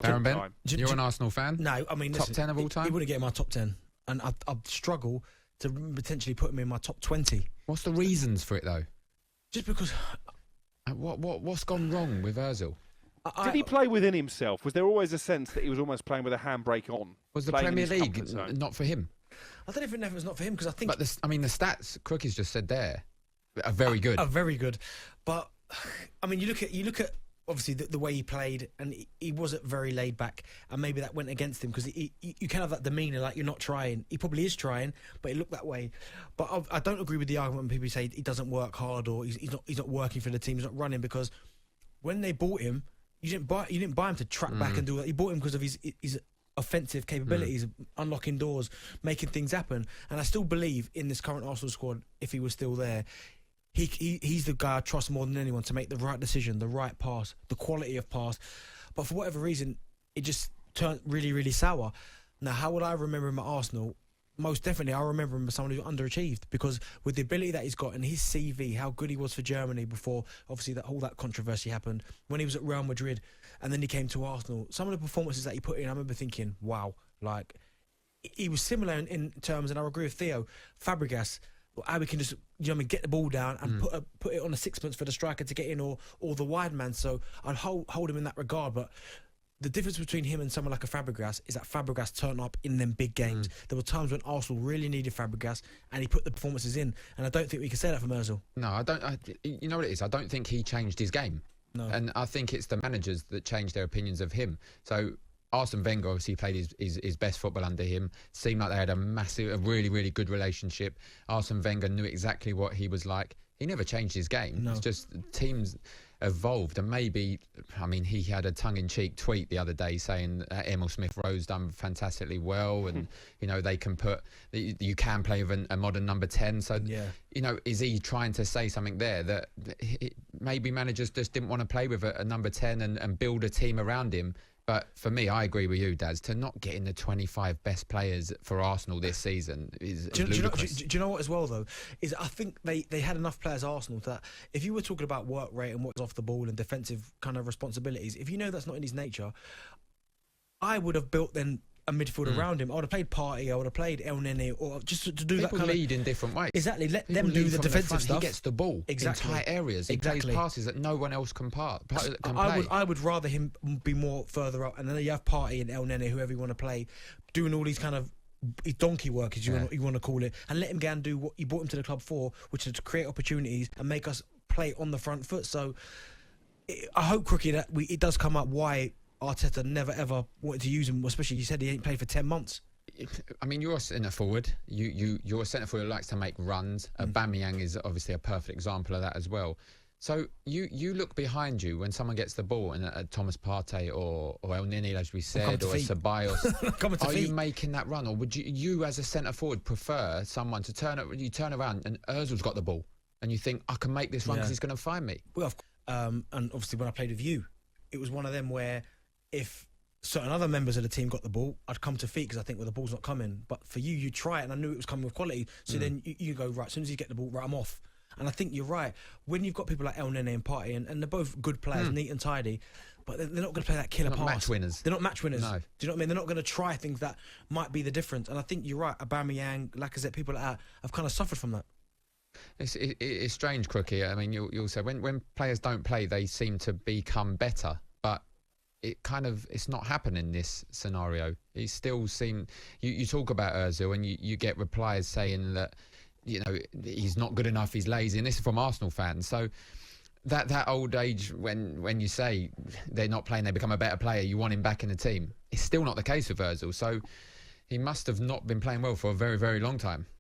Darren Bent, you're an Arsenal fan? No, I mean, top listen, 10 of all time? He wouldn't get in my top 10. And I'd struggle to potentially put him in my top 20. What's the reasons for it, though? Just because... What's gone wrong with Ozil? Did he play within himself? Was there always a sense that he was almost playing with a handbrake on? Was the Premier League not for him? I don't even know if it was not for him, because I think... But the stats Crookie's just said there are very good. Are very good. But, I mean, you look at obviously the way he played, and he wasn't very laid back, and maybe that went against him, because you can have that demeanour like you're not trying. He probably is trying, but it looked that way. But I don't agree with the argument when people say he doesn't work hard, or he's not working for the team, he's not running, because when they bought him, you didn't buy him to track back and do that. You bought him because of his offensive capabilities, unlocking doors, making things happen. And I still believe in this current Arsenal squad, if he was still there, he's the guy I trust more than anyone to make the right decision, the right pass, the quality of pass. But for whatever reason, it just turned really, really sour. Now, how would I remember him at Arsenal? Most definitely, I remember him as someone who underachieved, because with the ability that he's got and his CV, how good he was for Germany before, obviously, all that controversy happened, when he was at Real Madrid, and then he came to Arsenal. Some of the performances that he put in, I remember thinking, wow, like, he was similar in terms, and I agree with Theo, Fabregas, how we can just, get the ball down and put it on a sixpence for the striker to get in, or the wide man. So I'd hold him in that regard. But the difference between him and someone like a Fabregas is that Fabregas turned up in them big games. There were times when Arsenal really needed Fabregas, and he put the performances in. And I don't think we can say that for Ozil. No, I don't. You know what it is? I don't think he changed his game. No. And I think it's the managers that changed their opinions of him. So Arsene Wenger obviously played his best football under him. Seemed like they had a really, really good relationship. Arsene Wenger knew exactly what he was like. He never changed his game. No. It's just teams evolved, and maybe, I mean, he had a tongue-in-cheek tweet the other day saying Emil Smith-Rowe's done fantastically well, and they can you can play with a modern number 10. So is he trying to say something there that maybe managers just didn't want to play with a number 10 and build a team around him? But for me, I agree with you, Daz. To not get in the 25 best players for Arsenal this season is ludicrous. Do you know what as well, though? Is I think they had enough players at Arsenal that if you were talking about work rate and what's off the ball and defensive kind of responsibilities, if you know that's not in his nature, I would have built then a midfield around him. I would have played Partey, I would have played El Nene, or just to do that kind of... People lead in different ways. Exactly, let People them do the defensive stuff. He gets the ball in tight areas. He plays passes that no one else can play. I would rather him be more further up, and then you have Partey and El Nene, whoever you want to play, doing all these kind of donkey work, as you want to call it, and let him go and do what you brought him to the club for, which is to create opportunities and make us play on the front foot. So I hope, Crookie, that it does come up why Arteta never ever wanted to use him, especially you said he ain't played for 10 months. I mean, you're a centre forward. You're a centre forward who likes to make runs. Aubameyang is obviously a perfect example of that as well. So you look behind you when someone gets the ball, and Thomas Partey or El Nini, as we said, or Ceballos. Are you making that run, or would you as a centre forward prefer someone to turn around and Ozil's got the ball, and you think I can make this run because he's going to find me? Well, and obviously when I played with you, it was one of them where if certain other members of the team got the ball, I'd come to feet because I think, well, the ball's not coming. But for you try it, and I knew it was coming with quality. So then you go, right, as soon as you get the ball, right, I'm off. And I think you're right. When you've got people like El Nene and Partey, and they're both good players, neat and tidy, but they're not going to play that killer pass. Match winners. They're not match winners. No. Do you know what I mean? They're not going to try things that might be the difference. And I think you're right. Aubameyang, Lacazette, people like that have kind of suffered from that. It's strange, Crookie. I mean, you'll say when players don't play, they seem to become better, but it's not happening in this scenario. It still seems you talk about Ozil and you get replies saying that he's not good enough, he's lazy, and this is from Arsenal fans. So that old age when you say they're not playing, they become a better player, you want him back in the team. It's still not the case with Ozil. So he must have not been playing well for a very, very long time.